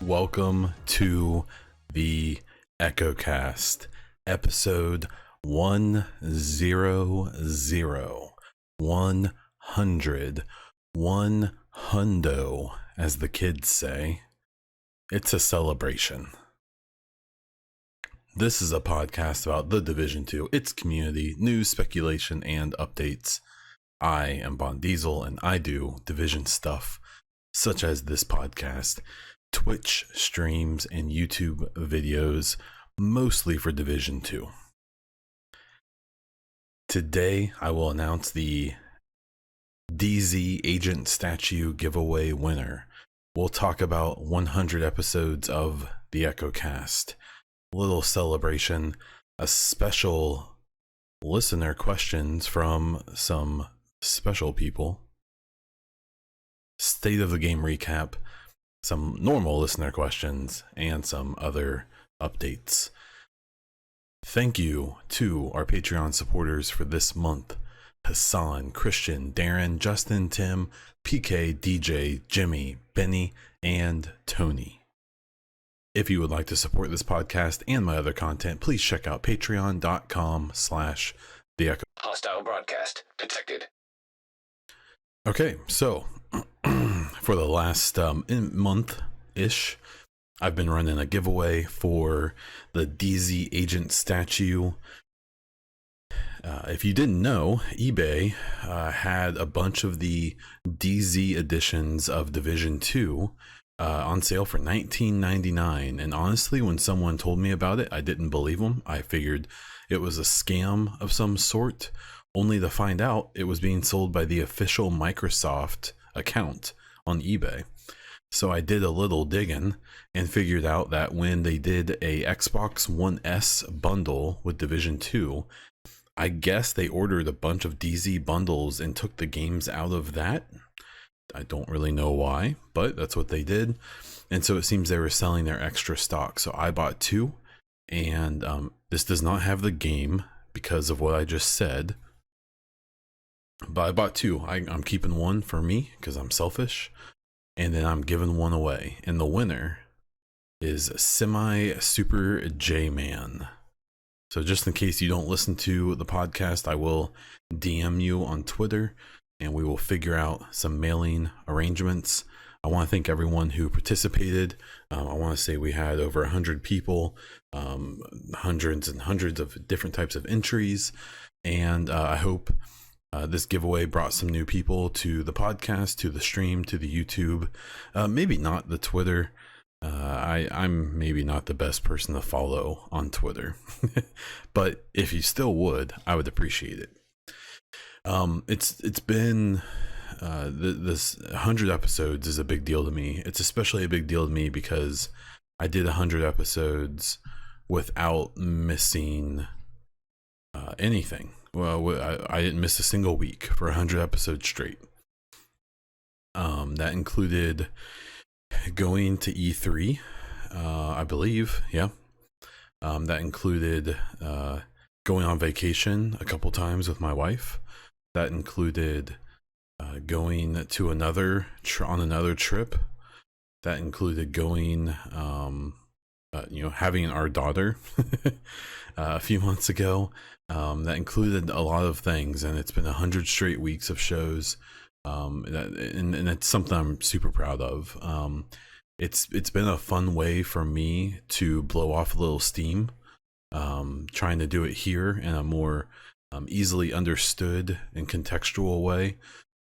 Welcome to the EchoCast, episode 100, 100, one hundo, as the kids say. It's a celebration. This is a podcast about the Division 2, its community, news, speculation, and updates. I am Bon Diesel, and I do Division stuff, such as this podcast, Twitch streams, and YouTube videos, mostly for Division 2. Today, I will announce the DZ Agent Statue giveaway winner. We'll talk about 100 episodes of the EchoCast, a little celebration, a special listener questions from some special people, state of the game recap, some normal listener questions, and some other updates. Thank you to our Patreon supporters for this month: Hassan, Christian, Darren, Justin, Tim, PK, DJ, Jimmy, Benny, and Tony. If you would like to support this podcast and my other content, please check out patreon.com/theecho. Hostile broadcast detected. Okay, so for the last month-ish, I've been running a giveaway for the DZ Agent Statue. If you didn't know, eBay had a bunch of the DZ editions of Division 2 on sale for $19.99. And honestly, when someone told me about it, I didn't believe them. I figured it was a scam of some sort, only to find out it was being sold by the official Microsoft account on eBay. So I did a little digging and figured out that when they did a Xbox One S bundle with Division 2, I guess they ordered a bunch of DZ bundles and took the games out of that. I don't really know why, but that's what they did. And so it seems they were selling their extra stock. So I bought two, and this does not have the game because of what I just said. But I bought two. I'm keeping one for me because I'm selfish, and then I'm giving one away. And the winner is Semi Super J-Man. So just in case you don't listen to the podcast, I will DM you on Twitter, and we will figure out some mailing arrangements. I want to thank everyone who participated. I want to say we had over 100 people, hundreds and hundreds of different types of entries, and I hope this giveaway brought some new people to the podcast, to the stream, to the YouTube, maybe not the Twitter. I'm maybe not the best person to follow on Twitter, but if you still would, I would appreciate it. It's been this 100 episodes is a big deal to me. It's especially a big deal to me because I did 100 episodes without missing anything. Well, I didn't miss a single week for 100 episodes straight. That included going to E3, I believe. Yeah. That included going on vacation a couple times with my wife. That included going to another trip. That included going, having our daughter a few months ago. That included a lot of things, and it's been 100 straight weeks of shows. And it's something I'm super proud of. It's been a fun way for me to blow off a little steam, trying to do it here in a more easily understood and contextual way,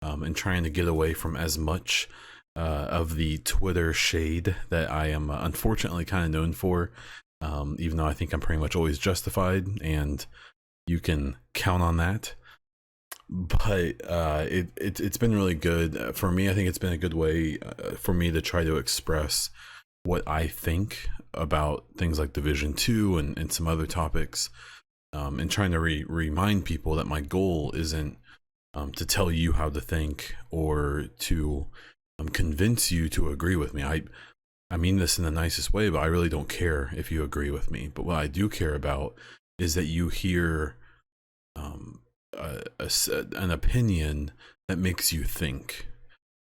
and trying to get away from as much of the Twitter shade that I am unfortunately kind of known for, even though I think I'm pretty much always justified, and you can count on that. But it's been really good for me. I think it's been a good way for me to try to express what I think about things like Division 2 and some other topics, and trying to remind people that my goal isn't to tell you how to think or to convince you to agree with me. I mean this in the nicest way, but I really don't care if you agree with me. But what I do care about is that you hear an opinion that makes you think.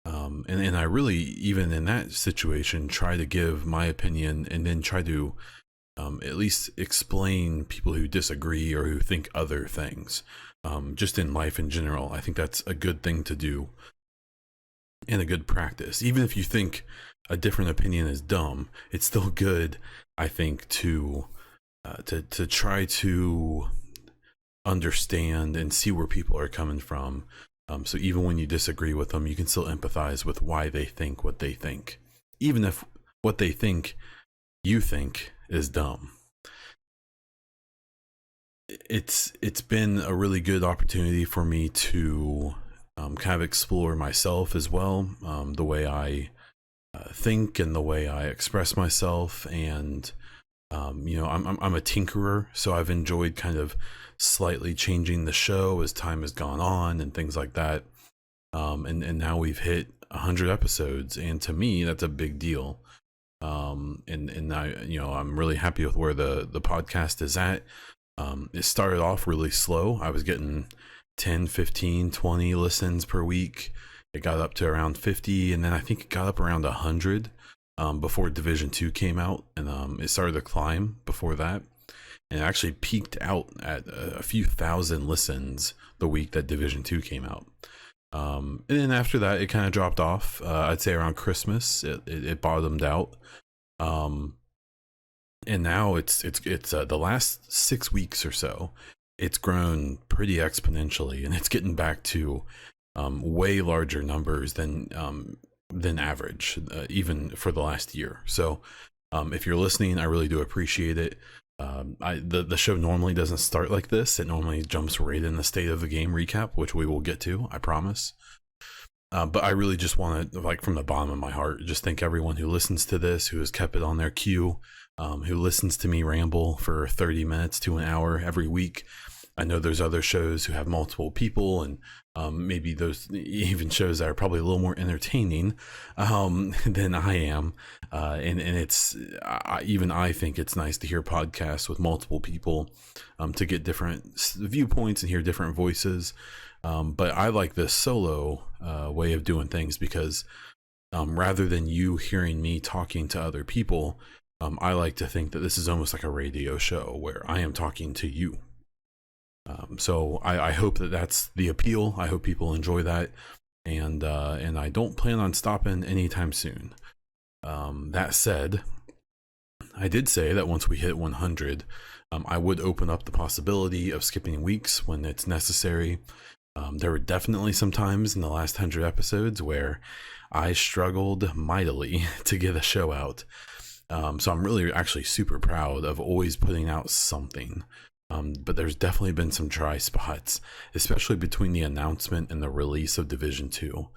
And I really, even in that situation, try to give my opinion and then try to at least explain people who disagree or who think other things. Just in life in general, I think that's a good thing to do and a good practice. Even if you think a different opinion is dumb, it's still good, I think, to try to understand and see where people are coming from. So even when you disagree with them, you can still empathize with why they think what they think, even if what they think you think is dumb. It's been a really good opportunity for me to kind of explore myself as well, the way I think and the way I express myself. And I'm a tinkerer, so I've enjoyed kind of slightly changing the show as time has gone on and things like that. And now we've hit 100 episodes, and to me, that's a big deal. And I, I'm really happy with where the podcast is at. It started off really slow. I was getting 10, 15, 20 listens per week. It got up to around 50, and then I think it got up around 100 before Division 2 came out, and it started to climb before that. And it actually peaked out at a few thousand listens the week that Division 2 came out. And then after that, it kind of dropped off. I'd say around Christmas, it bottomed out. And now it's the last 6 weeks or so, it's grown pretty exponentially, and it's getting back to way larger numbers than average, even for the last year. So if you're listening, I really do appreciate it. The show normally doesn't start like this. It normally jumps right in the state of the game recap, which we will get to, I promise. But I really just want to, like, from the bottom of my heart, just thank everyone who listens to this, who has kept it on their queue, who listens to me ramble for 30 minutes to an hour every week. I know there's other shows who have multiple people, and maybe those even shows that are probably a little more entertaining than I am. And it's even I think it's nice to hear podcasts with multiple people to get different viewpoints and hear different voices. But I like this solo way of doing things because rather than you hearing me talking to other people, I like to think that this is almost like a radio show where I am talking to you. So I hope that that's the appeal. I hope people enjoy that, and I don't plan on stopping anytime soon. That said, I did say that once we hit 100, I would open up the possibility of skipping weeks when it's necessary. There were definitely some times in the last 100 episodes where I struggled mightily to get a show out. So I'm really actually super proud of always putting out something. But there's definitely been some dry spots, especially between the announcement and the release of Division 2.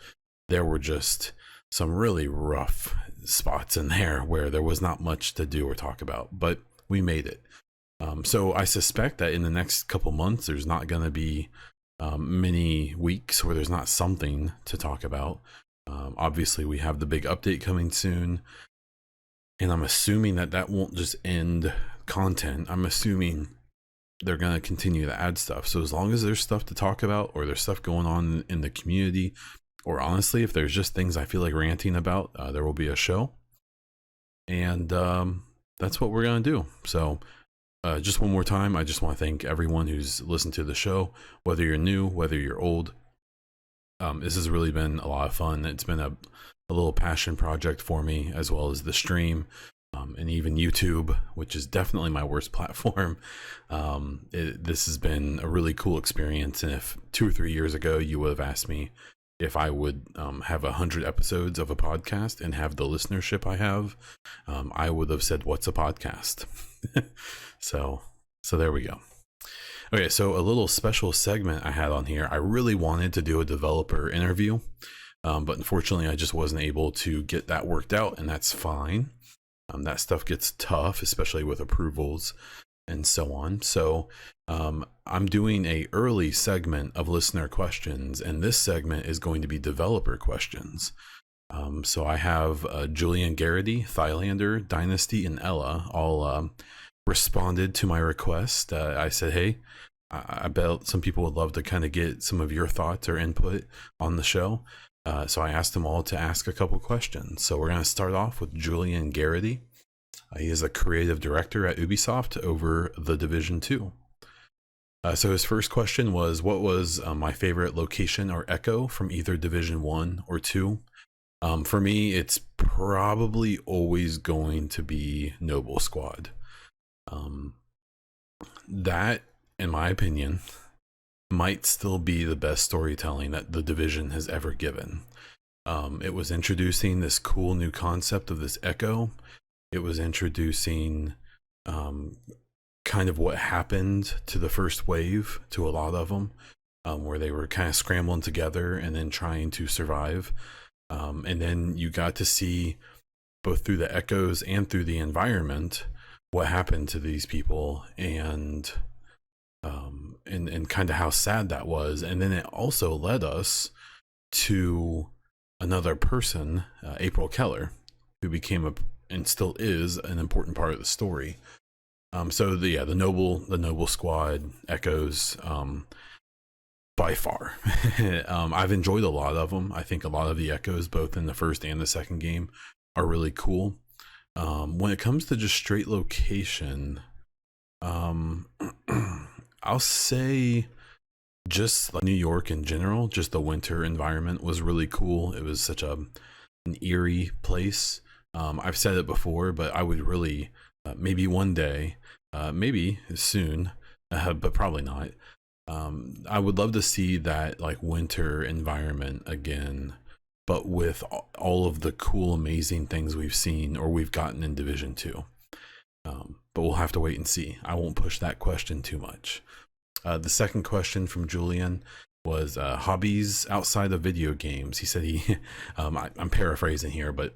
There were just some really rough spots in there where there was not much to do or talk about, but we made it. So I suspect that in the next couple months, there's not going to be many weeks where there's not something to talk about. Obviously, we have the big update coming soon, and I'm assuming that won't just end content. I'm assuming they're going to continue to add stuff. So as long as there's stuff to talk about, or there's stuff going on in the community, or honestly, if there's just things I feel like ranting about, there will be a show. And that's what we're going to do. So just one more time, I just want to thank everyone who's listened to the show, whether you're new, whether you're old. This has really been a lot of fun. It's been a little passion project for me, as well as the stream. And even YouTube, which is definitely my worst platform. This has been a really cool experience. And if 2 or 3 years ago you would have asked me if I would have 100 episodes of a podcast and have the listenership I have, I would have said, "What's a podcast?" So there we go. Okay, so a little special segment I had on here. I really wanted to do a developer interview, but unfortunately I just wasn't able to get that worked out, and that's fine. That stuff gets tough, especially with approvals and so on. So I'm doing a early segment of listener questions, and this segment is going to be developer questions. So I have Julian Garrity, Thylander, Dynasty, and Ella all responded to my request. I said, hey, I bet some people would love to kind of get some of your thoughts or input on the show. So I asked them all to ask a couple questions. So we're going to start off with Julian Garrity. He is a creative director at Ubisoft over The Division 2. So his first question was, what was my favorite location or echo from either Division 1 or 2? For me, it's probably always going to be Noble Squad. That, in my opinion, might still be the best storytelling that the Division has ever given. It was introducing this cool new concept of this echo. It was introducing kind of what happened to the first wave, to a lot of them, where they were kind of scrambling together and then trying to survive. And then you got to see, both through the echoes and through the environment, what happened to these people, and kind of how sad that was. And then it also led us to another person, April Keller, who became and still is an important part of the story. So the Noble Squad echoes, by far. I've enjoyed a lot of them. I think a lot of the echoes, both in the first and the second game, are really cool. When it comes to just straight location, I'll say just like New York in general, just the winter environment was really cool. It was such an eerie place. I've said it before, but I would really, maybe one day, maybe soon, but probably not. I would love to see that like winter environment again, but with all of the cool, amazing things we've seen or we've gotten in Division 2. But we'll have to wait and see. I won't push that question too much. The second question from Julian was hobbies outside of video games. He said I'm paraphrasing here, but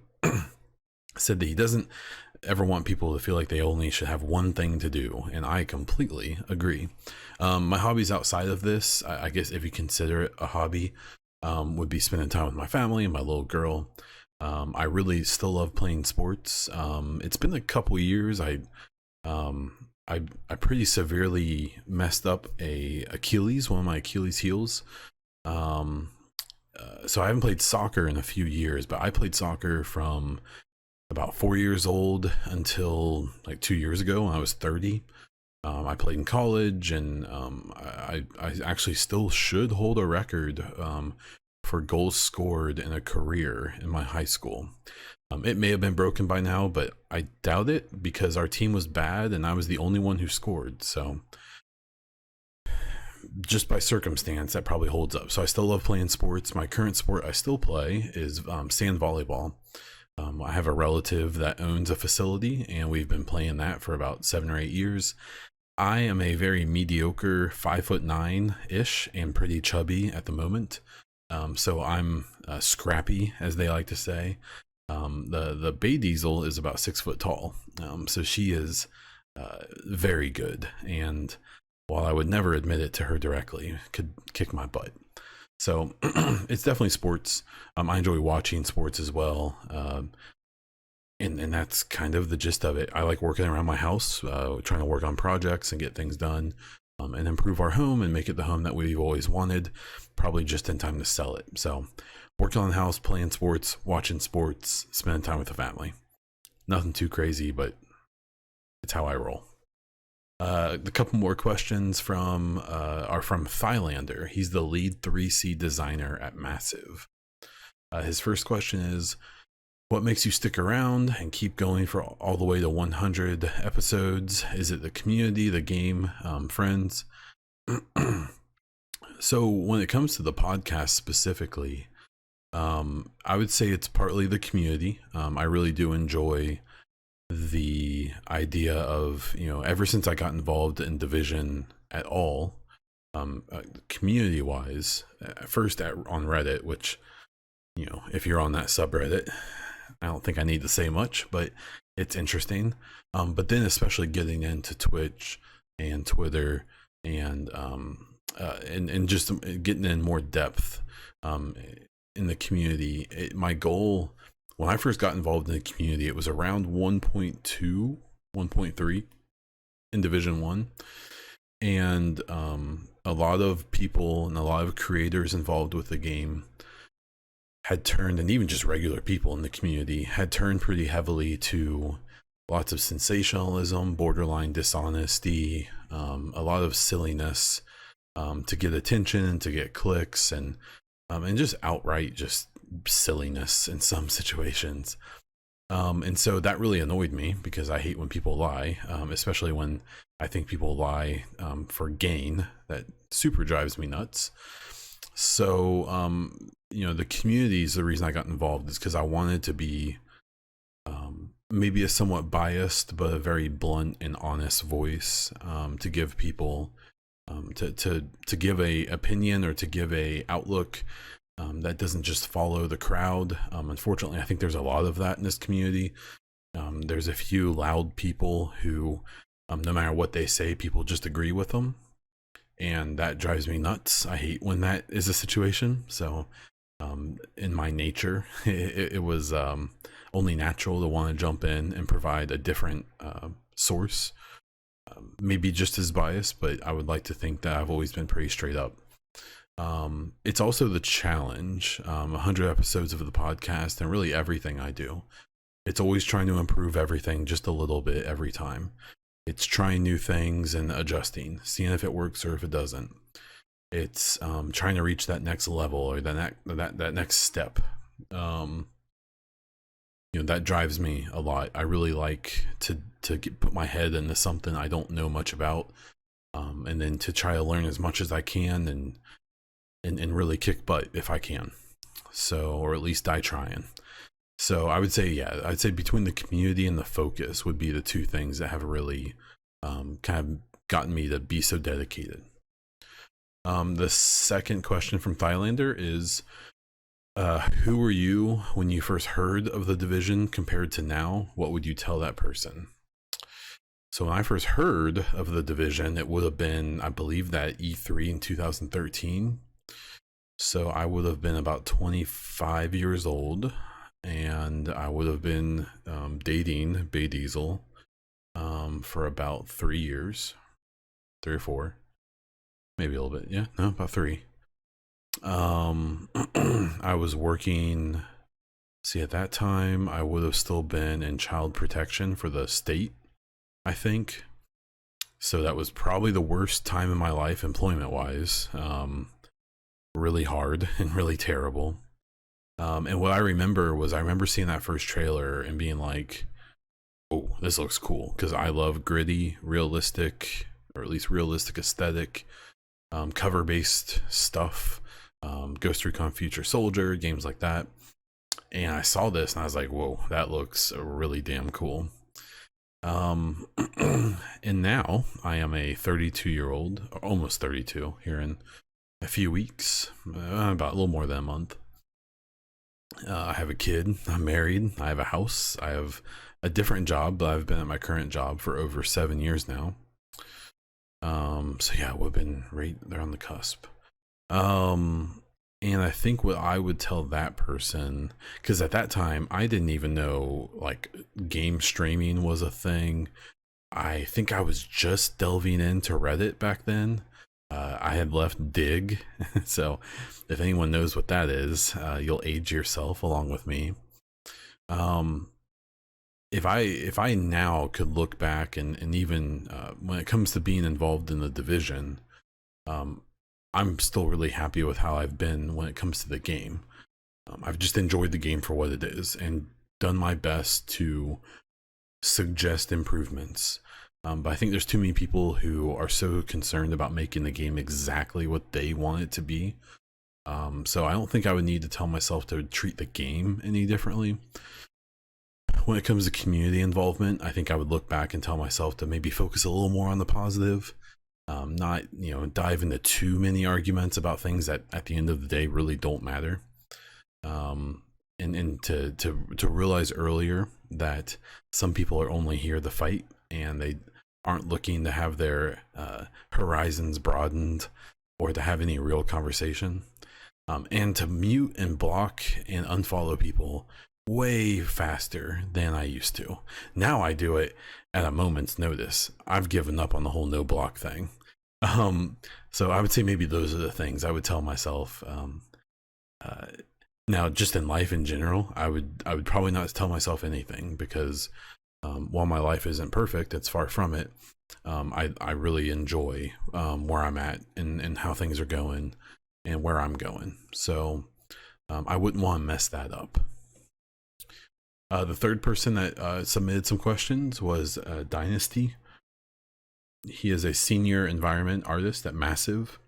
said that he doesn't ever want people to feel like they only should have one thing to do, and I completely agree. My hobbies outside of this, I guess if you consider it a hobby, would be spending time with my family and my little girl. I really still love playing sports. It's been a couple years. I pretty severely messed up one of my Achilles heels. So I haven't played soccer in a few years, but I played soccer from about 4 years old until like 2 years ago when I was 30. I played in college, and I actually still should hold a record for goals scored in a career in my high school. It may have been broken by now, but I doubt it because our team was bad and I was the only one who scored. So just by circumstance, that probably holds up. So I still love playing sports. My current sport I still play is sand volleyball. I have a relative that owns a facility, and we've been playing that for about 7 or 8 years. I am a very mediocre 5'9" and pretty chubby at the moment. So I'm scrappy, as they like to say. The Bay Diesel is about 6 foot tall. So she is very good. And while I would never admit it to her directly, could kick my butt. So it's definitely sports. I enjoy watching sports as well. And that's kind of the gist of it. I like working around my house, trying to work on projects and get things done, and improve our home and make it the home that we've always wanted, probably just in time to sell it. So working on the house, playing sports, watching sports, spending time with the family. Nothing too crazy, but it's how I roll. The couple more questions are from Thylander. He's the lead 3C designer at Massive. His first question is, what makes you stick around and keep going for all the way to 100 episodes? Is it the community, the game, friends? So when it comes to the podcast specifically, I would say it's partly the community. I really do enjoy the idea of, ever since I got involved in Division at all, community wise, first on Reddit, which, if you're on that subreddit, I don't think I need to say much, but it's interesting. But then especially getting into Twitch and Twitter and just getting in more depth um, in the community. My goal when I first got involved in the community, it was around 1.2, 1.3 in Division One, and a lot of people and a lot of creators involved with the game had turned, and even just regular people in the community had turned pretty heavily to lots of sensationalism, borderline dishonesty, a lot of silliness to get attention and to get clicks, and just outright just silliness in some situations. And so that really annoyed me because I hate when people lie, especially when I think people lie for gain. That super drives me nuts. So, the community is the reason I got involved, is because I wanted to be maybe a somewhat biased but a very blunt and honest voice, to give people to give a opinion or to give a outlook that doesn't just follow the crowd. Unfortunately, I think there's a lot of that in this community. There's a few loud people who, no matter what they say, people just agree with them, and that drives me nuts. I hate when that is a situation. So in my nature, it was only natural to want to jump in and provide a different source, maybe just as biased, but I would like to think that I've always been pretty straight up. It's also the challenge, 100 episodes of the podcast and really everything I do. It's always trying to improve everything just a little bit every time. It's trying new things and adjusting, seeing if it works or if it doesn't. It's trying to reach that next level or that next step. That drives me a lot. I really like to put my head into something I don't know much about, and then to try to learn as much as I can and really kick butt if I can. So, or at least die trying. So I would say, I'd say between the community and the focus would be the two things that have really kind of gotten me to be so dedicated. The second question from Thailander is, who were you when you first heard of the division compared to now? What would you tell that person? So when I first heard of the division, it would have been, I believe, that E3 in 2013. So I would have been about 25 years old, and I would have been dating Bay Diesel for about 3 years, 3 or 4, maybe a little bit. Yeah, no, about 3. I was working. See, at that time, I would have still been in child protection for the state, I think. So that was probably the worst time in my life, employment-wise. Really hard and really terrible. And what I remember was I remember seeing that first trailer and being like, oh, this looks cool, because I love gritty, realistic, or at least realistic aesthetic, cover-based stuff. Ghost Recon Future Soldier, games like that. And I saw this and I was like, whoa, that looks really damn cool. And now I am a 32-year-old, almost 32, here in a few weeks, about a little more than a month. I have a kid, I'm married, I have a house, I have a different job, but I've been at my current job for over 7 years now. So yeah, we've been right there on the cusp. And I think what I would tell that person, because at that time I didn't even know like game streaming was a thing. I think I was just delving into Reddit back then. I had left Dig, so if anyone knows what that is, you'll age yourself along with me. If I now could look back and even when it comes to being involved in the division, I'm still really happy with how I've been when it comes to the game. I've just enjoyed the game for what it is and done my best to suggest improvements. But I think there's too many people who are so concerned about making the game exactly what they want it to be. So I don't think I would need to tell myself to treat the game any differently. When it comes to community involvement, I think I would look back and tell myself to maybe focus a little more on the positive. Not, dive into too many arguments about things that at the end of the day really don't matter. and to realize earlier that some people are only here to fight, and they aren't looking to have their horizons broadened or to have any real conversation, and to mute and block and unfollow people way faster than I used to. Now I do it at a moment's notice. I've given up on the whole no block thing. So I would say maybe those are the things I would tell myself. Now, just in life in general, I would probably not tell myself anything, because while my life isn't perfect, it's far from it. I really enjoy where I'm at and how things are going and where I'm going. So I wouldn't want to mess that up. The third person that submitted some questions was Dynasty. He is a senior environment artist at Massive.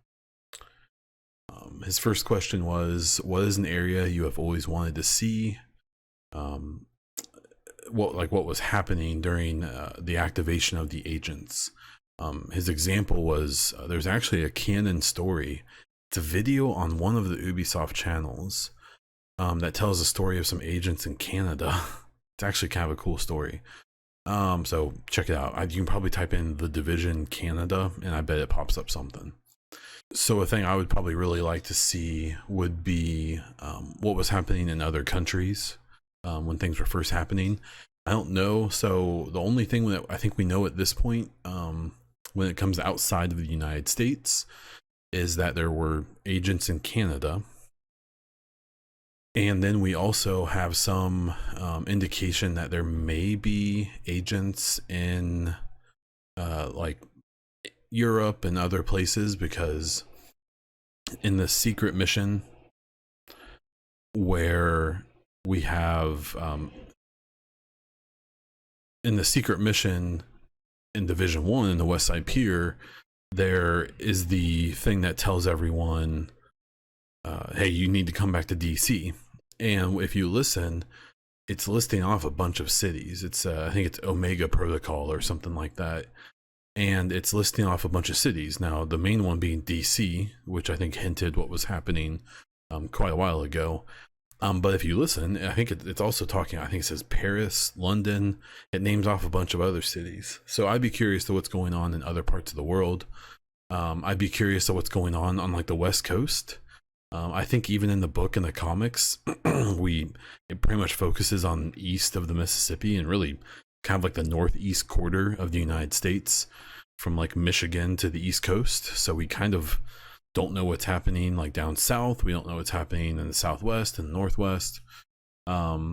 His first question was, what is an area you have always wanted to see? What was happening during the activation of the agents? His example was, there's actually a canon story. It's a video on one of the Ubisoft channels that tells the story of some agents in Canada. It's actually kind of a cool story. So check it out. You can probably type in The Division Canada, and I bet it pops up something. So a thing I would probably really like to see would be what was happening in other countries when things were first happening. I don't know. So the only thing that I think we know at this point, when it comes outside of the United States, is that there were agents in Canada. And then we also have some indication that there may be agents in like Europe and other places, because in the secret mission where we have in the secret mission in Division 1 in the West Side Pier, there is the thing that tells everyone, hey, you need to come back to DC. And if you listen, it's listing off a bunch of cities. It's I think it's Omega Protocol or something like that. And it's listing off a bunch of cities. Now, the main one being DC, which I think hinted what was happening quite a while ago. But if you listen, I think it's also talking, I think it says Paris, London. It names off a bunch of other cities. So I'd be curious to what's going on in other parts of the world. I'd be curious to what's going on like the West Coast. I think even in the book and the comics, it pretty much focuses on east of the Mississippi, and really kind of like the northeast quarter of the United States, from like Michigan to the East Coast. So we kind of don't know what's happening like down south. We don't know what's happening in the Southwest and Northwest. There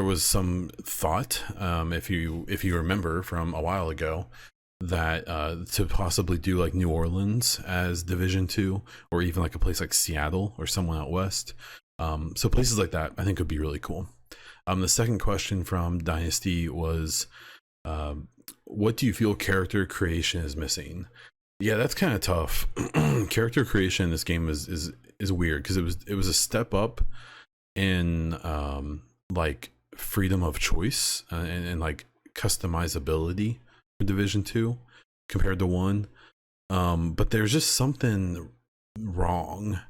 was some thought, if you remember from a while ago, that to possibly do like New Orleans as Division 2, or even like a place like Seattle or someone out west. So places like that I think would be really cool. The second question from Dynasty was, what do you feel character creation is missing? Yeah, that's kind of tough. Character creation in this game is weird, because it was a step up in like freedom of choice and like customizability for Division 2 compared to 1. But there's just something wrong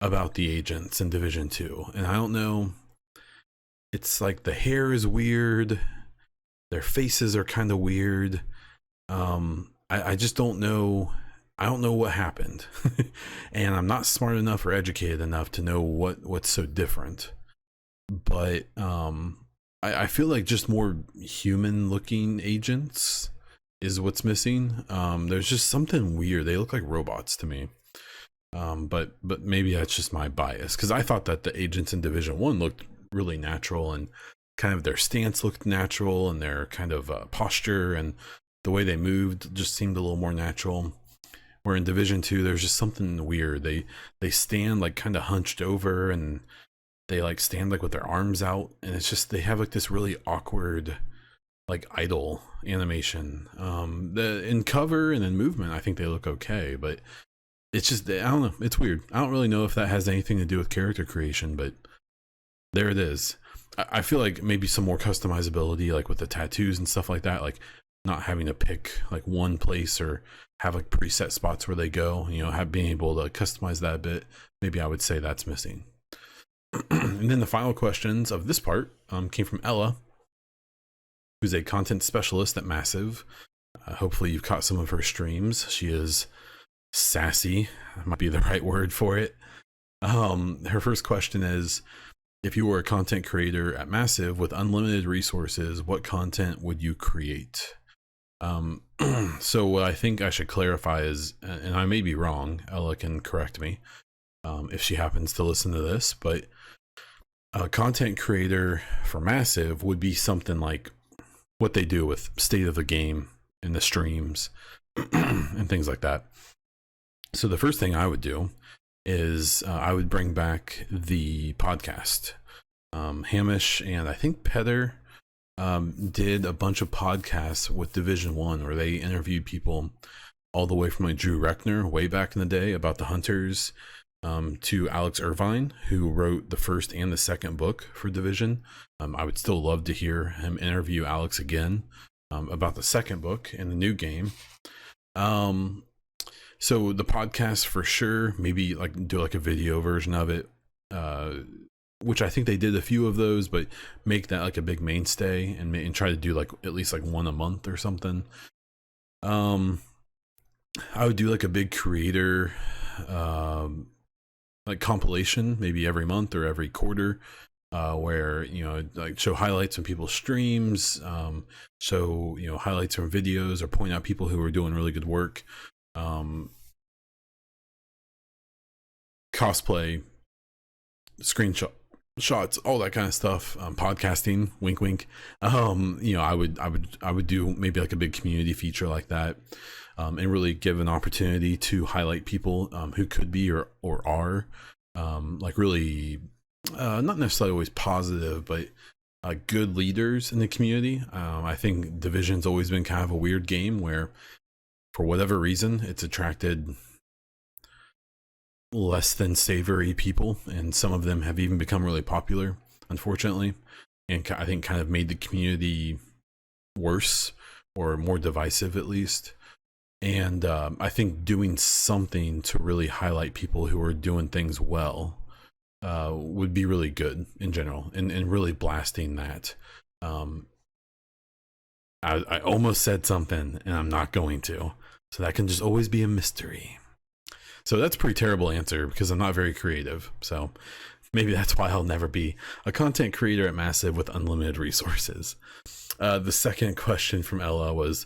about the agents in Division 2, and I don't know. It's like the hair is weird, their faces are kind of weird. I just don't know. I don't know what happened. And I'm not smart enough or educated enough to know what's so different. But I feel like just more human looking agents is what's missing. There's just something weird. They look like robots to me. But maybe that's just my bias, because I thought that the agents in Division 1 looked really natural, and kind of their stance looked natural, and their kind of posture and the way they moved just seemed a little more natural. Where in Division 2, there's just something weird. They stand like kind of hunched over, and they like stand like with their arms out, and it's just, they have like this really awkward like idle animation. In cover and in movement, I think they look okay, but it's just, I don't know, it's weird. I don't really know if that has anything to do with character creation, but there it is. I feel like maybe some more customizability, like with the tattoos and stuff like that. Like not having to pick like one place or have like preset spots where they go, have being able to customize that a bit. Maybe I would say that's missing. And then the final questions of this part came from Ella, who's a content specialist at Massive. Hopefully you've caught some of her streams. She is sassy, might be the right word for it. Her first question is, if you were a content creator at Massive with unlimited resources, what content would you create? So what I think I should clarify is, and I may be wrong, Ella can correct me if she happens to listen to this, but a content creator for Massive would be something like what they do with State of the Game and the streams and things like that. So the first thing I would do is I would bring back the podcast. Hamish and I think Petter did a bunch of podcasts with Division 1 where they interviewed people all the way from like Drew Reckner way back in the day about the Hunters, to Alex Irvine, who wrote the first and the second book for Division. I would still love to hear him interview Alex again about the second book and the new game. So the podcast for sure, maybe like do like a video version of it, which I think they did a few of those, but make that like a big mainstay and try to do like at least like one a month or something. I would do like a big creator like compilation, maybe every month or every quarter, where like show highlights from people's streams, show highlights from videos, or point out people who are doing really good work. Cosplay, shots, all that kind of stuff. Podcasting, wink wink. I would do maybe like a big community feature like that, and really give an opportunity to highlight people who could be or are like really not necessarily always positive, but good leaders in the community. I think Division's always been kind of a weird game where for whatever reason it's attracted less than savory people, and some of them have even become really popular, unfortunately, and I think kind of made the community worse or more divisive at least. And I think doing something to really highlight people who are doing things well would be really good in general, and really blasting that. I almost said something and I'm not going to, so that can just always be a mystery. So that's a pretty terrible answer because I'm not very creative. So maybe that's why I'll never be a content creator at Massive with unlimited resources. The second question from Ella was,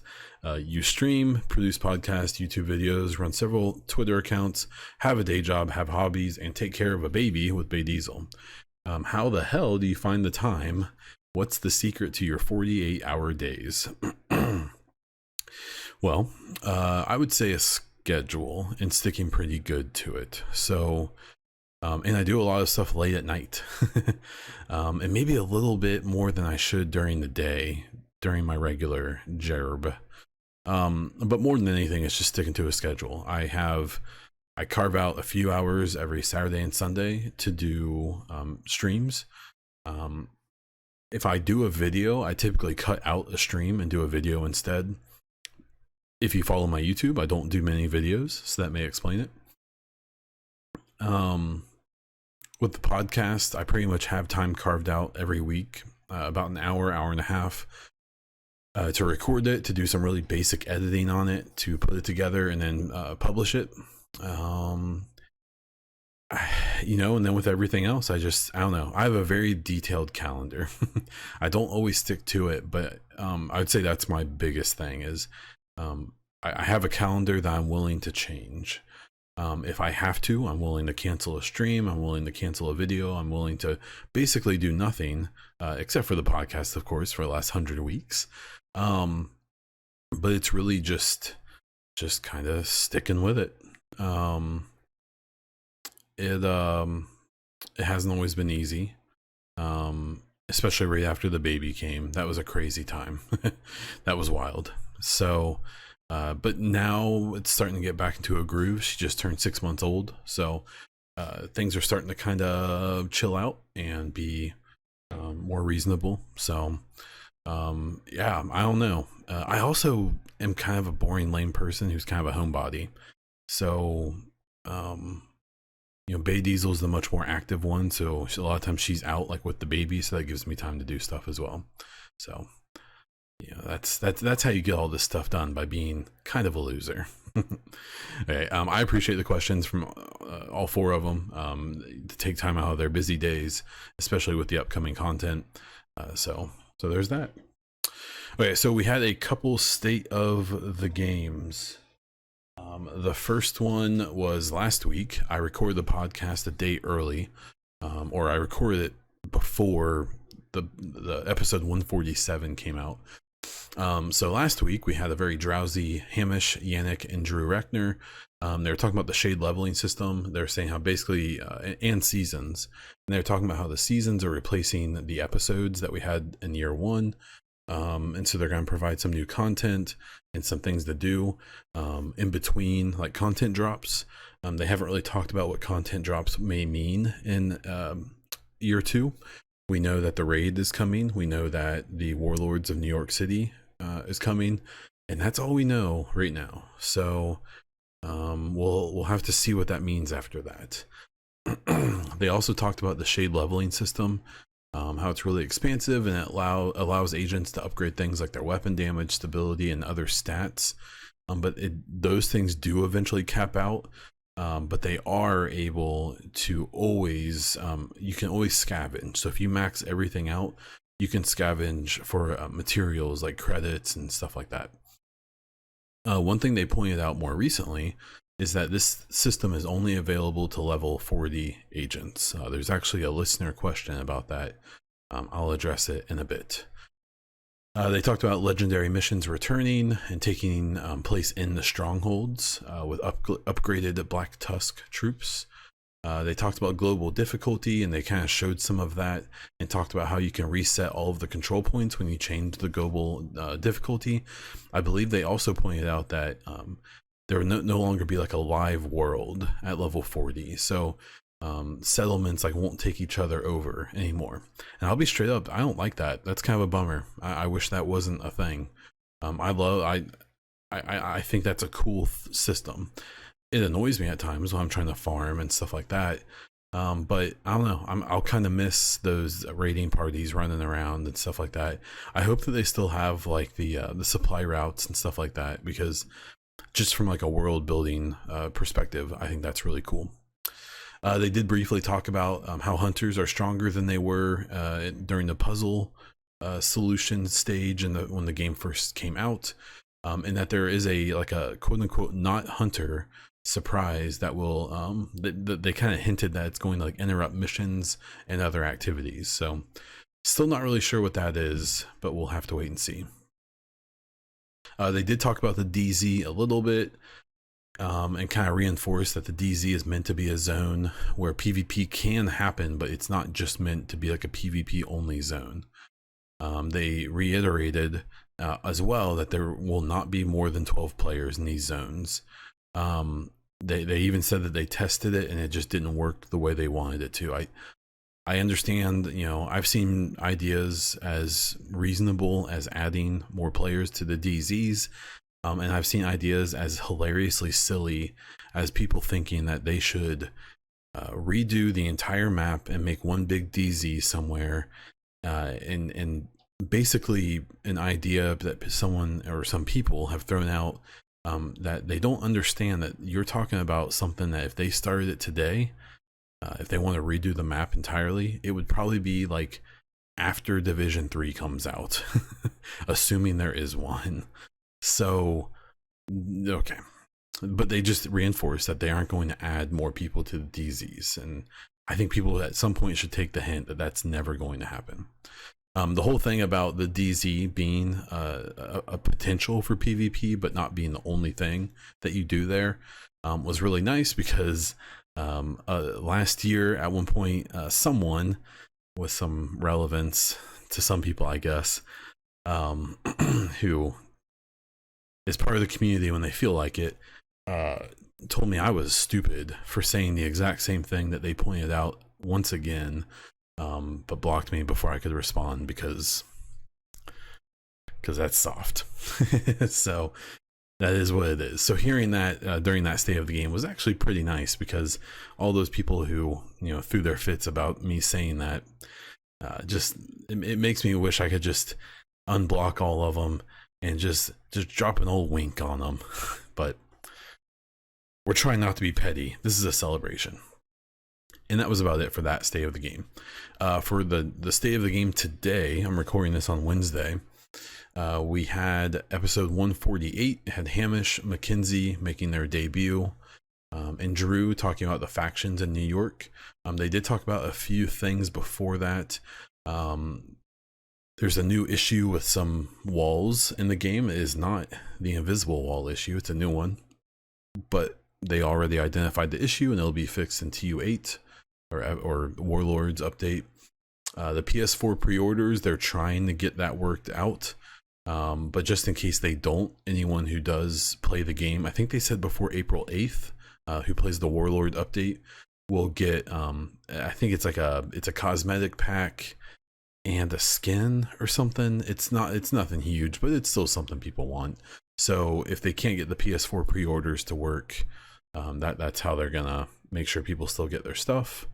you stream, produce podcasts, YouTube videos, run several Twitter accounts, have a day job, have hobbies, and take care of a baby with Bay Diesel. How the hell do you find the time? What's the secret to your 48-hour days? Well, I would say a schedule and sticking pretty good to it. So, and I do a lot of stuff late at night, and maybe a little bit more than I should during the day, during my regular job. But more than anything, it's just sticking to a schedule. I carve out a few hours every Saturday and Sunday to do streams. If I do a video, I typically cut out a stream and do a video instead. If you follow my YouTube, I don't do many videos, so that may explain it. With the podcast, I pretty much have time carved out every week, about an hour and a half, to record it, to do some really basic editing on it, to put it together and then publish it. And then with everything else, I don't know. I have a very detailed calendar. I don't always stick to it, but I would say that's my biggest thing is I have a calendar that I'm willing to change. If I have to, I'm willing to cancel a stream. I'm willing to cancel a video. I'm willing to basically do nothing, except for the podcast, of course, for the last 100 weeks. But it's really just kind of sticking with it. It hasn't always been easy, especially right after the baby came. That was a crazy time. That was wild. So, but now it's starting to get back into a groove. She just turned 6 months old, so things are starting to kind of chill out and be more reasonable. So Yeah, I don't know. I also am kind of a boring lame person who's kind of a homebody. So, um, Bay Diesel is the much more active one. So a lot of times she's out like with the baby, so that gives me time to do stuff as well. So, that's how you get all this stuff done, by being kind of a loser. Okay, I appreciate the questions from all four of them, to take time out of their busy days, especially with the upcoming content. So there's that. Okay, so we had a couple state of the games. The first one was last week. I recorded the podcast a day early, or I recorded it before the episode 147 came out. So last week we had a very drowsy Hamish, Yannick, and Drew Reckner. They were talking about the shade leveling system. They're saying how basically, and seasons, and they're talking about how the seasons are replacing the episodes that we had in year one. And so they're going to provide some new content and some things to do in between, like content drops. They haven't really talked about what content drops may mean in year two. We know that the raid is coming. We know that the Warlords of New York City is coming, and that's all we know right now. So we'll have to see what that means after that. They also talked about the shade leveling system, how it's really expansive, and it allows agents to upgrade things like their weapon damage, stability, and other stats. But those things do eventually cap out. But they are able to always, you can always scavenge. So if you max everything out, you can scavenge for materials like credits and stuff like that. One thing they pointed out more recently is that this system is only available to level 40 agents. There's actually a listener question about that. I'll address it in a bit. They talked about legendary missions returning and taking place in the strongholds with upgraded Black Tusk troops. They talked about global difficulty, and they kind of showed some of that and talked about how you can reset all of the control points when you change the global difficulty. I believe they also pointed out that there will no longer be like a live world at level 40. So settlements like won't take each other over anymore. And I'll be straight up, I don't like that. That's kind of a bummer. I wish that wasn't a thing. I think that's a cool system. It annoys me at times when I'm trying to farm and stuff like that. But I don't know. I'll kind of miss those raiding parties running around and stuff like that. I hope that they still have like the supply routes and stuff like that, because just from like a world building perspective, I think that's really cool. They did briefly talk about how hunters are stronger than they were during the puzzle solution stage when the game first came out, and that there is a quote unquote not hunter surprise that will they kind of hinted that it's going to like interrupt missions and other activities. So still not really sure what that is, but we'll have to wait and see. They did talk about the DZ a little bit, and kind of reinforce that the DZ is meant to be a zone where PvP can happen, but it's not just meant to be like a PvP only zone. They reiterated as well that there will not be more than 12 players in these zones. They even said that they tested it and it just didn't work the way they wanted it to. I understand, I've seen ideas as reasonable as adding more players to the DZs. And I've seen ideas as hilariously silly as people thinking that they should redo the entire map and make one big DZ somewhere, and basically an idea that someone or some people have thrown out, that they don't understand that you're talking about something that if they started it today, if they want to redo the map entirely, it would probably be like after Division 3 comes out, assuming there is one. So, okay. But they just reinforce that they aren't going to add more people to the DZs. And I think people at some point should take the hint that that's never going to happen. The whole thing about the DZ being a potential for PvP, but not being the only thing that you do there, was really nice, because last year at one point, someone with some relevance to some people, I guess, who is part of the community when they feel like it, told me I was stupid for saying the exact same thing that they pointed out once again, but blocked me before I could respond, because because that's soft. So that is what it is. So hearing that during that state of the game was actually pretty nice, because all those people who, threw their fits about me saying that, just it makes me wish I could just unblock all of them and just drop an old wink on them. But we're trying not to be petty. This is a celebration. And that was about it for that state of the game. For the state of the game today, I'm recording this on Wednesday. We had episode 148. It had Hamish, McKinsey making their debut, and Drew talking about the factions in New York. They did talk about a few things before that. There's a new issue with some walls in the game. It is not the invisible wall issue. It's a new one. But they already identified the issue, and it'll be fixed in TU8 or Warlords update. The PS4 pre-orders, they're trying to get that worked out. But just in case they don't, anyone who does play the game, I think they said before April 8th, who plays the Warlord update will get, I think it's a cosmetic pack and a skin or something. It's nothing huge, but it's still something people want. So if they can't get the PS4 pre-orders to work, that's how they're gonna make sure people still get their stuff.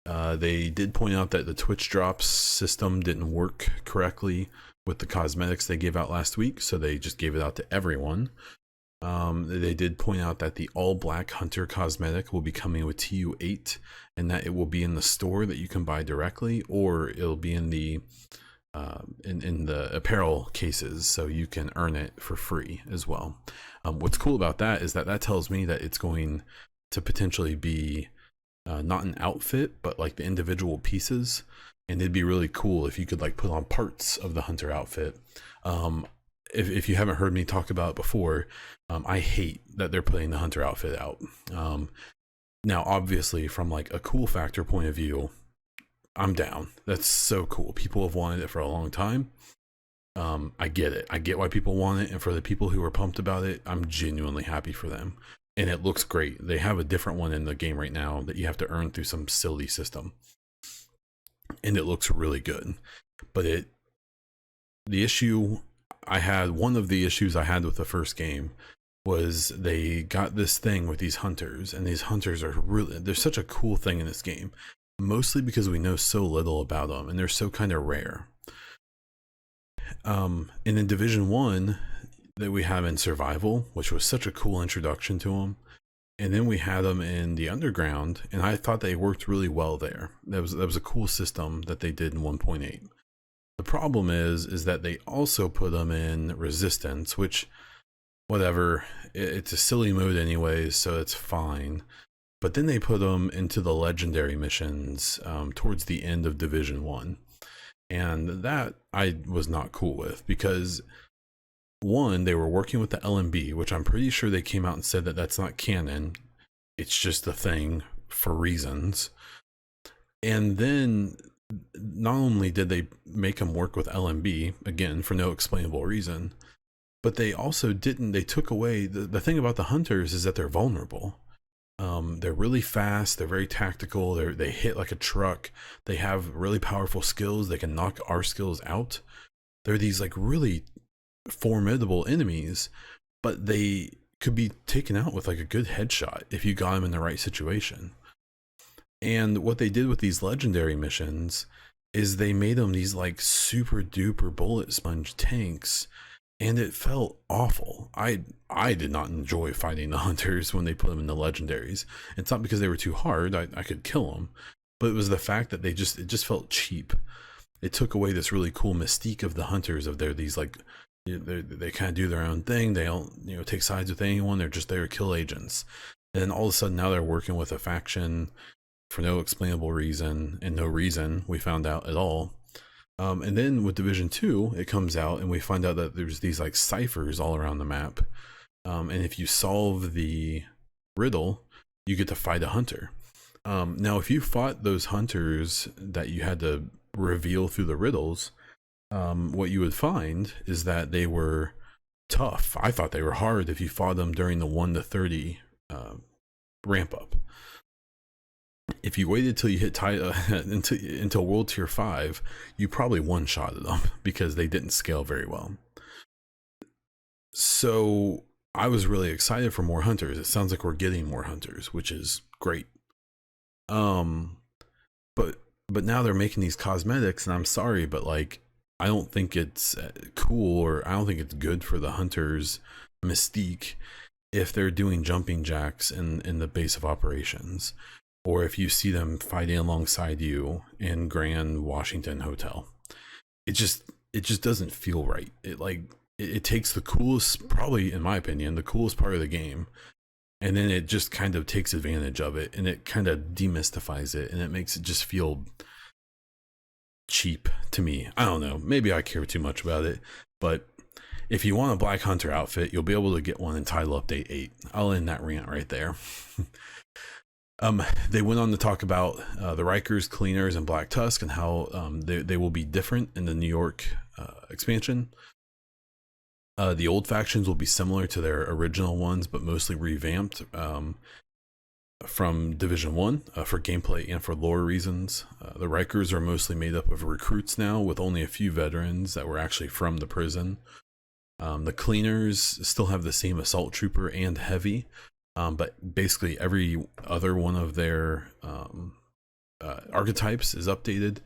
They did point out that the Twitch drops system didn't work correctly with the cosmetics they gave out last week, so they just gave it out to everyone. They did point out that the all black hunter cosmetic will be coming with TU8, and that it will be in the store that you can buy directly, or it'll be in the apparel cases, so you can earn it for free as well. What's cool about that is that tells me that it's going to potentially be not an outfit, but like the individual pieces. And it'd be really cool if you could like put on parts of the hunter outfit. If you haven't heard me talk about it before, I hate that they're putting the hunter outfit out. Now, obviously, from like a cool factor point of view, I'm down. That's so cool. People have wanted it for a long time. I get it. I get why people want it. And for the people who are pumped about it, I'm genuinely happy for them. And it looks great. They have a different one in the game right now that you have to earn through some silly system. And it looks really good. But one of the issues I had with the first game was they got this thing with these hunters, and these hunters they're such a cool thing in this game, mostly because we know so little about them and they're so kind of rare. And in Division 1 that we have in Survival, which was such a cool introduction to them, and then we had them in the Underground, and I thought they worked really well there. That was a cool system that they did in 1.8. The problem is that they also put them in Resistance, which, whatever, it's a silly mode anyways, so it's fine. But then they put them into the Legendary missions towards the end of Division 1. And that I was not cool with, because one, they were working with the LMB, which I'm pretty sure they came out and said that that's not canon. It's just a thing for reasons. And then not only did they make them work with LMB, again, for no explainable reason, but they also they took away, the thing about the hunters is that they're vulnerable. They're really fast. They're very tactical. They hit like a truck. They have really powerful skills. They can knock our skills out. They're these like really formidable enemies, but they could be taken out with like a good headshot if you got them in the right situation. And what they did with these legendary missions is they made them these like super duper bullet sponge tanks, and it felt awful. I did not enjoy fighting the hunters when they put them in the legendaries. It's not because they were too hard. I could kill them, but it was the fact that it just felt cheap. It took away this really cool mystique of the hunters, of these like, they kind of do their own thing. They don't take sides with anyone. They're just there to kill agents. And all of a sudden now they're working with a faction for no explainable reason, and no reason we found out at all. And then with Division 2, it comes out and we find out that there's these like ciphers all around the map. And if you solve the riddle, you get to fight a hunter. Now, if you fought those hunters that you had to reveal through the riddles, what you would find is that they were tough. I thought they were hard if you fought them during the 1 to 30 ramp up. If you waited till you hit until World Tier 5, you probably one-shotted them because they didn't scale very well. So I was really excited for more hunters. It sounds like we're getting more hunters, which is great. Um, but now they're making these cosmetics, and I'm sorry, but like, I don't think it's cool, or I don't think it's good for the hunters' mystique if they're doing jumping jacks in the base of operations, or if you see them fighting alongside you in Grand Washington Hotel. It just doesn't feel right. It takes the coolest, probably in my opinion, the coolest part of the game, and then it just kind of takes advantage of it, and it kind of demystifies it, and it makes it just feel cheap to me. I don't know, maybe I care too much about it, but if you want a Black Hunter outfit, you'll be able to get one in Title Update 8. I'll end that rant right there. They went on to talk about the Rikers, Cleaners, and Black Tusk, and how they will be different in the New York expansion. The old factions will be similar to their original ones, but mostly revamped from Division 1 for gameplay and for lore reasons. The Rikers are mostly made up of recruits now, with only a few veterans that were actually from the prison. The Cleaners still have the same Assault Trooper and Heavy, but basically every other one of their archetypes is updated.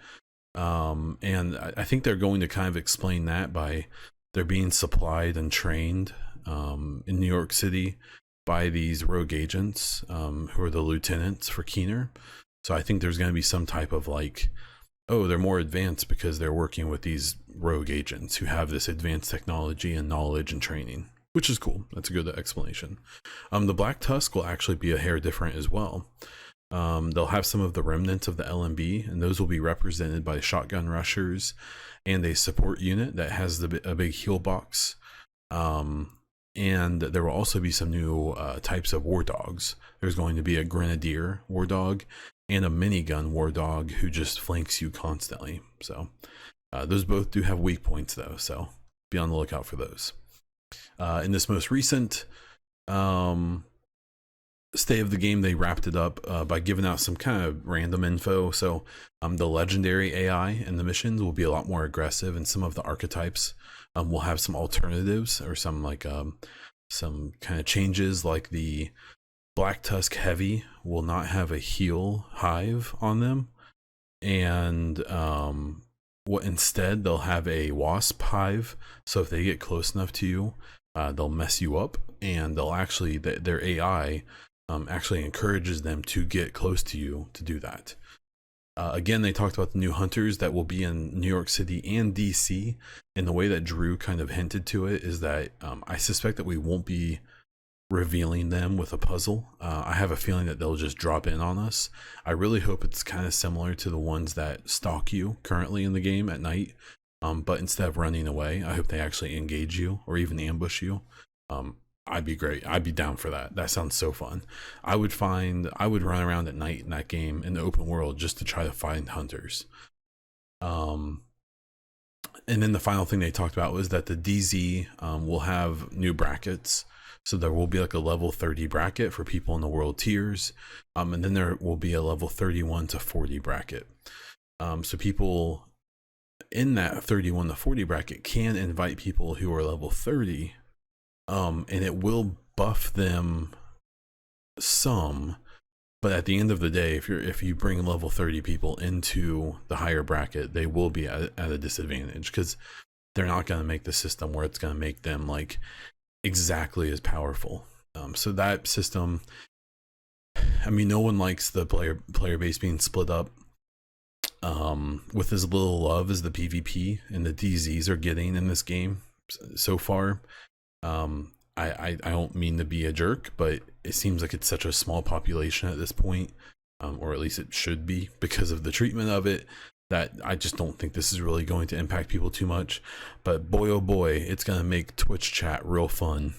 And I think they're going to kind of explain that by they're being supplied and trained in New York City by these rogue agents who are the lieutenants for Keener. So I think there's going to be some type of like, oh, they're more advanced because they're working with these rogue agents who have this advanced technology and knowledge and training, which is cool. That's a good explanation. The Black Tusk will actually be a hair different as well. They'll have some of the remnants of the LMB, and those will be represented by shotgun rushers and a support unit that has a big heal box. And there will also be some new types of war dogs. There's going to be a grenadier war dog and a minigun war dog who just flanks you constantly. So those both do have weak points though, so be on the lookout for those. In this most recent state of the game, they wrapped it up by giving out some kind of random info. So the legendary AI in the missions will be a lot more aggressive, and some of the archetypes will have some alternatives, or some like some kind of changes, like the Black Tusk Heavy will not have a heal hive on them, and what instead they'll have a wasp hive. So if they get close enough to you, they'll mess you up, and they'll actually their AI actually encourages them to get close to you to do that. Again, they talked about the new hunters that will be in New York City and DC, and the way that Drew kind of hinted to it is that I suspect that we won't be revealing them with a puzzle. I have a feeling that they'll just drop in on us. I really hope it's kind of similar to the ones that stalk you currently in the game at night, but instead of running away, I hope they actually engage you or even ambush you. I'd be great. I'd be down for that. That sounds so fun. I would run around at night in that game in the open world just to try to find hunters. And then the final thing they talked about was that the DZ will have new brackets. So there will be like a level 30 bracket for people in the world tiers. And then there will be a level 31 to 40 bracket. So people in that 31 to 40 bracket can invite people who are level 30. And it will buff them some, but at the end of the day, if you bring level 30 people into the higher bracket, they will be at a disadvantage, because they're not going to make the system where it's going to make them like exactly as powerful. So that system, I mean, no one likes the player base being split up. With as little love as the PvP and the DZs are getting in this game so far. I don't mean to be a jerk, but it seems like it's such a small population at this point, or at least it should be because of the treatment of it, that I just don't think this is really going to impact people too much. But boy, oh boy, it's going to make Twitch chat real fun.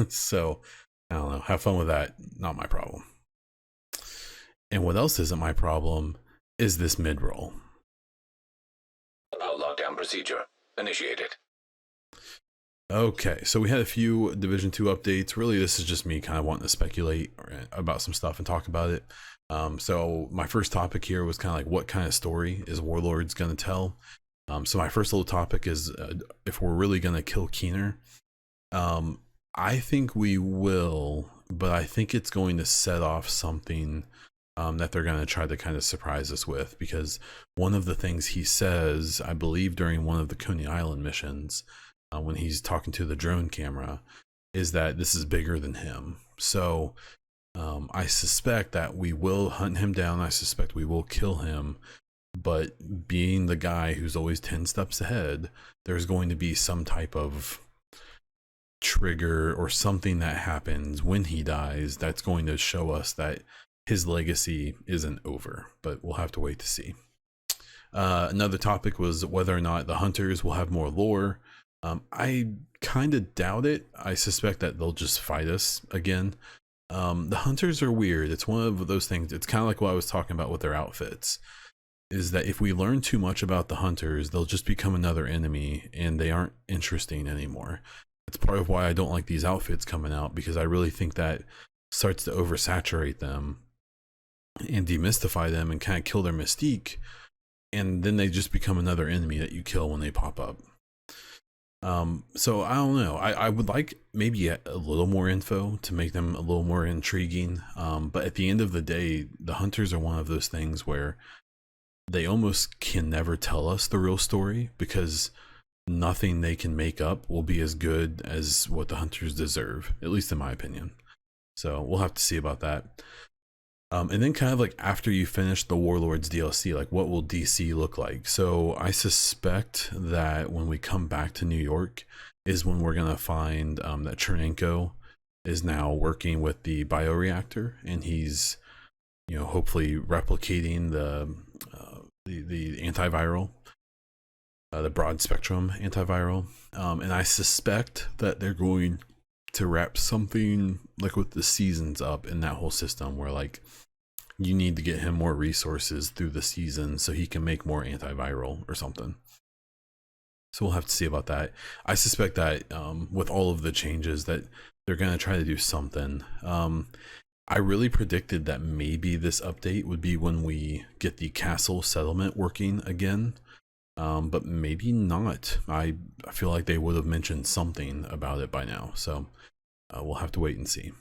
So I don't know, have fun with that. Not my problem. And what else isn't my problem is this mid-roll. Allow lockdown procedure initiated. Okay, so we had a few Division 2 updates. Really, this is just me kind of wanting to speculate about some stuff and talk about it. So my first topic here was kind of like, what kind of story is Warlords going to tell? So my first little topic is, if we're really going to kill Keener. I think we will, but I think it's going to set off something that they're going to try to kind of surprise us with, because one of the things he says, I believe during one of the Coney Island missions, when he's talking to the drone camera, is that this is bigger than him. So I suspect that we will hunt him down. I suspect we will kill him. But being the guy who's always 10 steps ahead, there's going to be some type of trigger or something that happens when he dies that's going to show us that his legacy isn't over. But we'll have to wait to see. Another topic was whether or not the hunters will have more lore. I kind of doubt it. I suspect that they'll just fight us again. The hunters are weird. It's one of those things. It's kind of like what I was talking about with their outfits, is that if we learn too much about the hunters, they'll just become another enemy and they aren't interesting anymore. That's part of why I don't like these outfits coming out, because I really think that starts to oversaturate them and demystify them and kind of kill their mystique. And then they just become another enemy that you kill when they pop up. So I don't know. I would like maybe a little more info to make them a little more intriguing. But at the end of the day, the hunters are one of those things where they almost can never tell us the real story, because nothing they can make up will be as good as what the hunters deserve, at least in my opinion. So we'll have to see about that. And then kind of like after you finish the Warlords DLC, like what will DC look like? So I suspect that when we come back to New York is when we're going to find that Chernenko is now working with the bioreactor, and he's, you know, hopefully replicating the antiviral, the broad spectrum antiviral. And I suspect that they're going to wrap something like with the seasons up in that whole system, where like you need to get him more resources through the season so he can make more antiviral or something. So we'll have to see about that. I suspect that with all of the changes that they're going to try to do something. I really predicted that maybe this update would be when we get the castle settlement working again. But maybe not. I feel like they would have mentioned something about it by now. So we'll have to wait and see.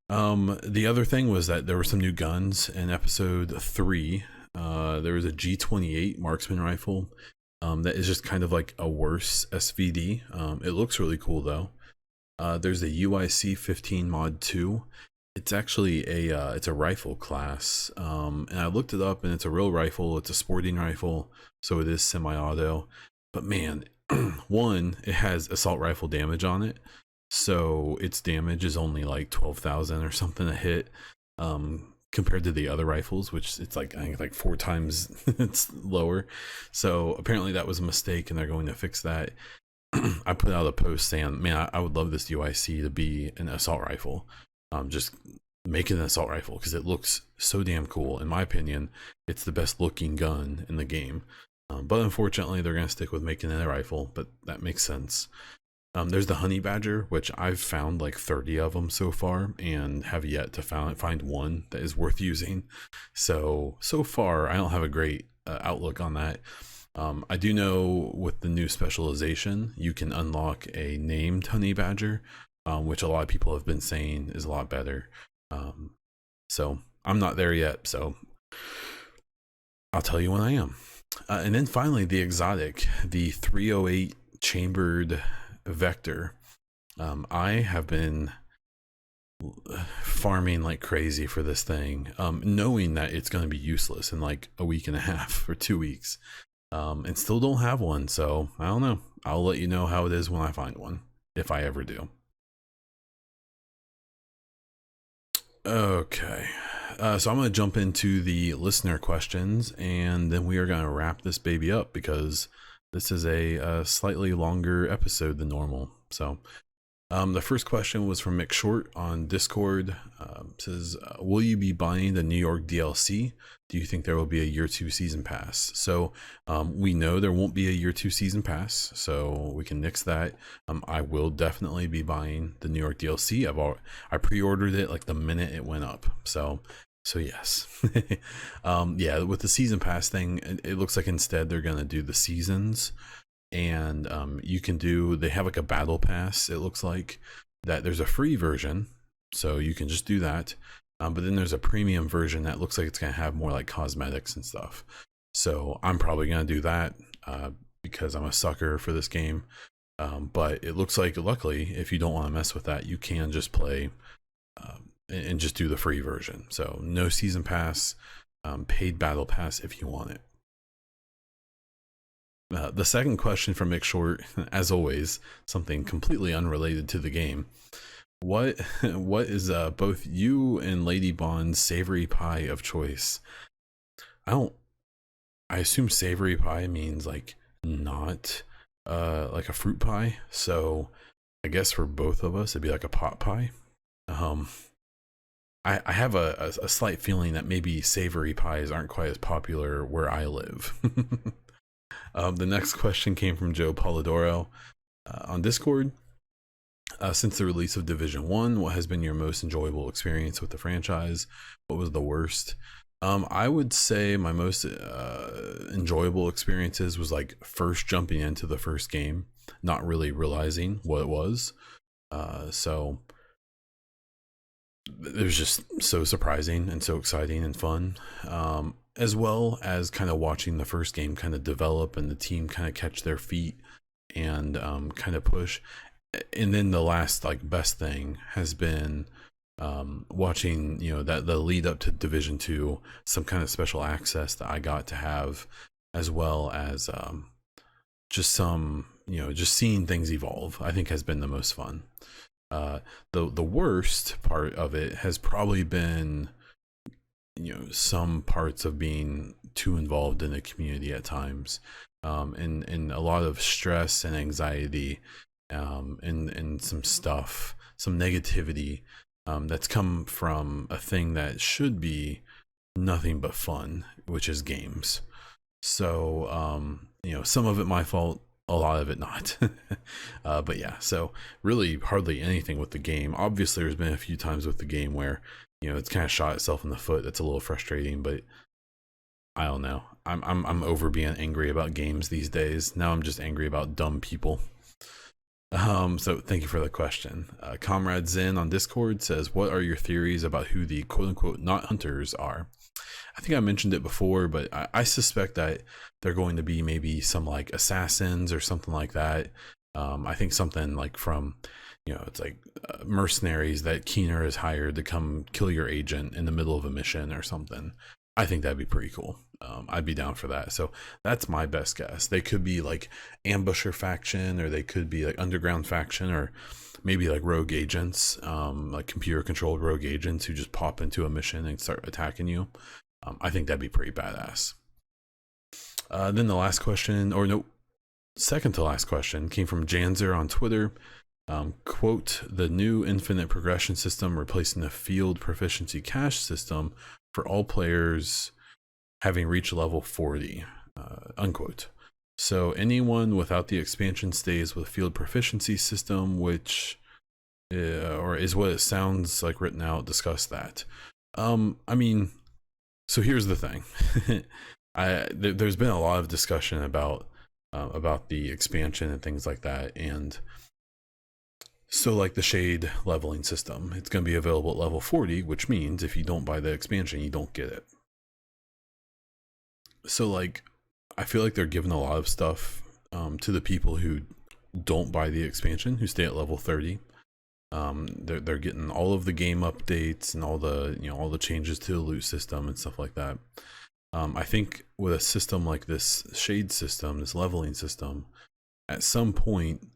The other thing was that there were some new guns in episode 3. There was a G28 marksman rifle that is just kind of like a worse SVD. It looks really cool though. There's a UIC 15 mod 2. It's actually it's a rifle class, and I looked it up, and it's a real rifle. It's a sporting rifle, so it is semi-auto. But man, one, it has assault rifle damage on it, so its damage is only like 12,000 or something a hit, compared to the other rifles, which it's like, I think like 4 times it's lower. So apparently that was a mistake, and they're going to fix that. I put out a post saying, man, I would love this UIC to be an assault rifle. Just make it an assault rifle, because it looks so damn cool. In my opinion, it's the best looking gun in the game. But unfortunately, they're going to stick with making it a rifle, but that makes sense. There's the honey badger, which I've found like 30 of them so far, and have yet to find one that is worth using. So far, I don't have a great outlook on that. I do know with the new specialization, you can unlock a named honey badger, which a lot of people have been saying is a lot better. So I'm not there yet, so I'll tell you when I am. And then finally, the exotic, the 308 chambered vector. I have been farming like crazy for this thing, knowing that it's going to be useless in like a week and a half or 2 weeks, and still don't have one. So I don't know. I'll let you know how it is when I find one, if I ever do. Okay, so I'm going to jump into the listener questions, and then we are going to wrap this baby up, because this is a slightly longer episode than normal. So The first question was from Mick Short on Discord. Says, will you be buying the New York DLC? Do you think there will be a year 2 season pass? So we know there won't be a year 2 season pass, so we can nix that. I will definitely be buying the New York DLC. I pre-ordered it like the minute it went up. So yes. Yeah, with the season pass thing, it looks like instead they're gonna do the seasons, and they have like a battle pass. It looks like that there's a free version, so you can just do that, but then there's a premium version that looks like it's gonna have more like cosmetics and stuff. So I'm probably gonna do that because I'm a sucker for this game. But it looks like, luckily, if you don't want to mess with that, you can just play and just do the free version. So no season pass, paid battle pass if you want it. The second question from Mick Short, as always, something completely unrelated to the game. What is both you and Lady Bond's savory pie of choice? I assume savory pie means like not like a fruit pie. So I guess for both of us it'd be like a pot pie. I have a slight feeling that maybe savory pies aren't quite as popular where I live. The next question came from Joe Polidoro on Discord. Since the release of Division 1, what has been your most enjoyable experience with the franchise? What was the worst? I would say my most enjoyable experiences was like first jumping into the first game, not really realizing what it was. So it was just so surprising and so exciting and fun. As well as kind of watching the first game kind of develop and the team kind of catch their feet and kind of push. And then the last like best thing has been watching, that the lead up to Division 2, some kind of special access that I got to have, as well as just some, just seeing things evolve, I think has been the most fun. The worst part of it has probably been, some parts of being too involved in the community at times, and a lot of stress and anxiety, and some stuff, some negativity that's come from a thing that should be nothing but fun, which is games. So some of it my fault, a lot of it not. But yeah, so really hardly anything with the game. Obviously there's been a few times with the game where it's kind of shot itself in the foot. That's a little frustrating, but I don't know. I'm over being angry about games these days. Now I'm just angry about dumb people. So thank you for the question. Comrade Zen on Discord says, what are your theories about who the quote-unquote not hunters are? I think I mentioned it before, but I suspect that they're going to be maybe some like assassins or something like that. I think something like from, it's like mercenaries that Keener has hired to come kill your agent in the middle of a mission or something. I think that'd be pretty cool. I'd be down for that. So that's my best guess. They could be like ambusher faction, or they could be like underground faction, or maybe like rogue agents, like computer controlled rogue agents who just pop into a mission and start attacking you. I think that'd be pretty badass. Then the last question, or no, second to last question, came from Janzer on Twitter. Quote, the new infinite progression system replacing the field proficiency cache system for all players having reached level 40, unquote. So anyone without the expansion stays with field proficiency system, which or is what it sounds like written out. Discuss that. I mean, so here's the thing. There's been a lot of discussion about the expansion and things like that, and so like the shade leveling system, it's going to be available at level 40, which means if you don't buy the expansion, you don't get it. So like, I feel like they're giving a lot of stuff to the people who don't buy the expansion, who stay at level 30. They're getting all of the game updates and all the changes to the loot system and stuff like that. I think with a system like this shade system, this leveling system, at some point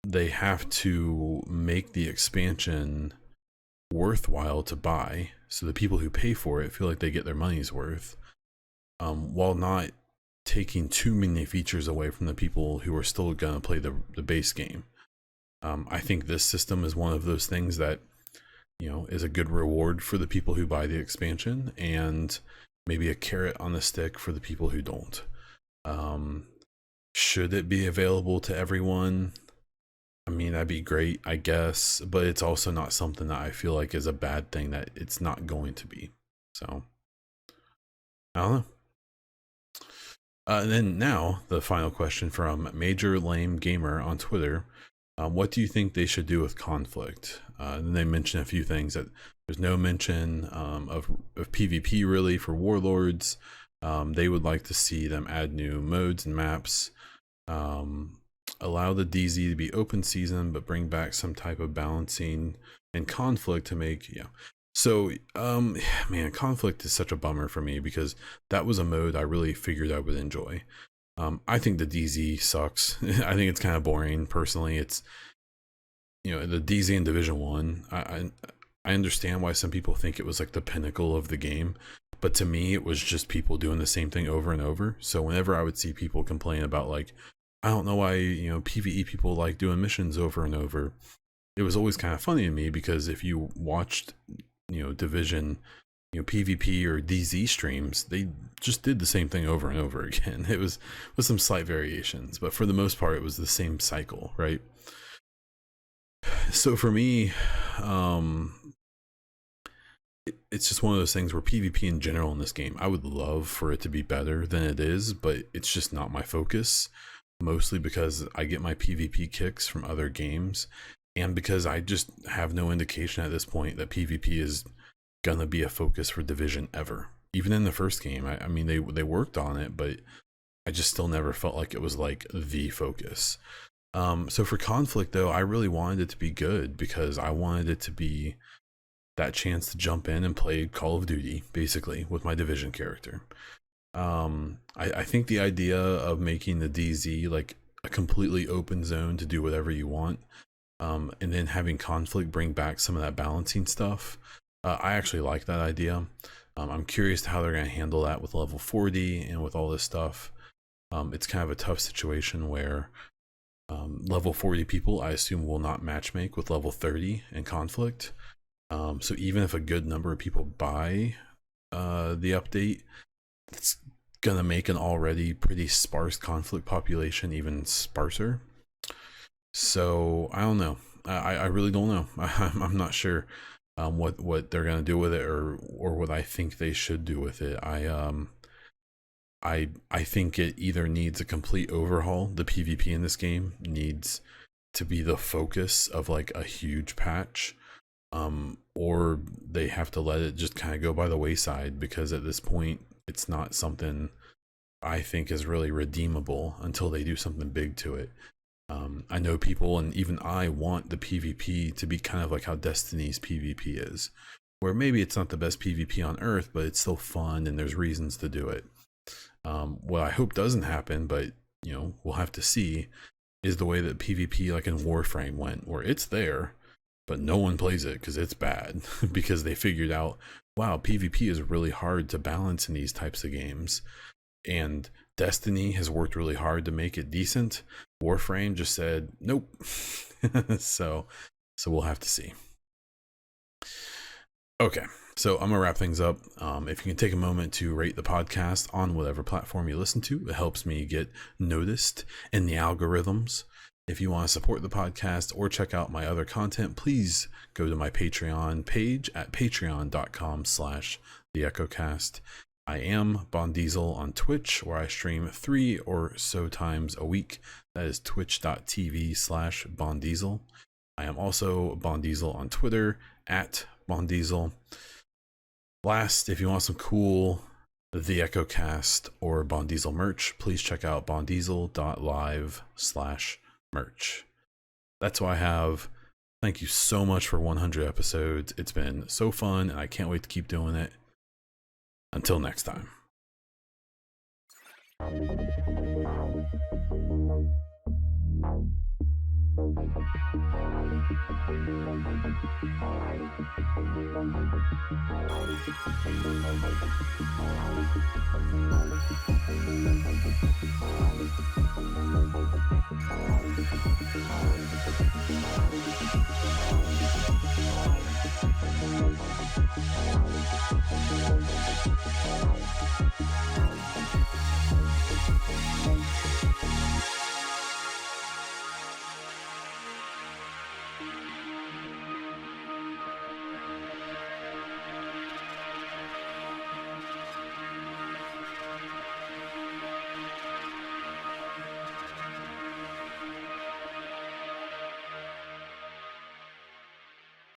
they have to make the expansion worthwhile to buy, so the people who pay for it feel like they get their money's worth, while not taking too many features away from the people who are still gonna play the base game. I think this system is one of those things that, is a good reward for the people who buy the expansion, and maybe a carrot on the stick for the people who don't. Should it be available to everyone? I mean, that'd be great, I guess, but it's also not something that I feel like is a bad thing that it's not going to be. So, I don't know. And then now, the final question from Major Lame Gamer on Twitter. What do you think they should do with conflict? And they mention a few things, that there's no mention of PvP really for warlords. They would like to see them add new modes and maps. Allow the DZ to be open season, but bring back some type of balancing and conflict to make, So, man, conflict is such a bummer for me, because that was a mode I really figured I would enjoy. I think the DZ sucks. I think it's kind of boring personally. It's, the DZ in Division 1, I understand why some people think it was like the pinnacle of the game, but to me it was just people doing the same thing over and over. So whenever I would see people complain about, like, I don't know why, PvE people like doing missions over and over, it was always kind of funny to me, because if you watched, Division, PvP or DZ streams, they just did the same thing over and over again. It was with some slight variations, but for the most part it was the same cycle, right? So for me, it's just one of those things where PvP in general in this game, I would love for it to be better than it is, but it's just not my focus, mostly because I get my PvP kicks from other games, and because I just have no indication at this point that PvP is gonna be a focus for Division ever. Even in the first game, I mean, they worked on it, but I just still never felt like it was like the focus. So for conflict though, I really wanted it to be good, because I wanted it to be that chance to jump in and play Call of Duty basically with my Division character. I think the idea of making the DZ like a completely open zone to do whatever you want, and then having conflict bring back some of that balancing stuff, I actually like that idea. I'm curious to how they're going to handle that with level 40 and with all this stuff. It's kind of a tough situation where level 40 people, I assume, will not matchmake with level 30 in conflict. So even if a good number of people buy the update, it's gonna make an already pretty sparse conflict population even sparser. So I don't know. I really don't know. I'm not sure what they're gonna do with it, or what I think they should do with it. I think it either needs a complete overhaul. The PvP in this game needs to be the focus of like a huge patch, or they have to let it just kind of go by the wayside, because at this point it's not something I think is really redeemable until they do something big to it. I know people, and even I, want the PvP to be kind of like how Destiny's PvP is, where maybe it's not the best PvP on earth, but it's still fun and there's reasons to do it. What I hope doesn't happen, but we'll have to see, is the way that PvP like in Warframe went, where it's there but no one plays it because it's bad, because they figured out, wow, PvP is really hard to balance in these types of games, and Destiny has worked really hard to make it decent. Warframe just said nope. so we'll have to see. Okay, so I'm gonna wrap things up. If you can take a moment to rate the podcast on whatever platform you listen to, it helps me get noticed in the algorithms. If you want to support the podcast or check out my other content, please go to my Patreon page at patreon.com/theechocast. I am Bon Diesel on Twitch, where I stream 3 or so times a week. That is twitch.tv/Bon Diesel. I am also Bon Diesel on Twitter at Bon Diesel. Last, if you want some cool The EchoCast or Bon Diesel merch, please check out bondiesel.live/merch. That's what I have. Thank you so much for 100 episodes. It's been so fun, and I can't wait to keep doing it. Until next time.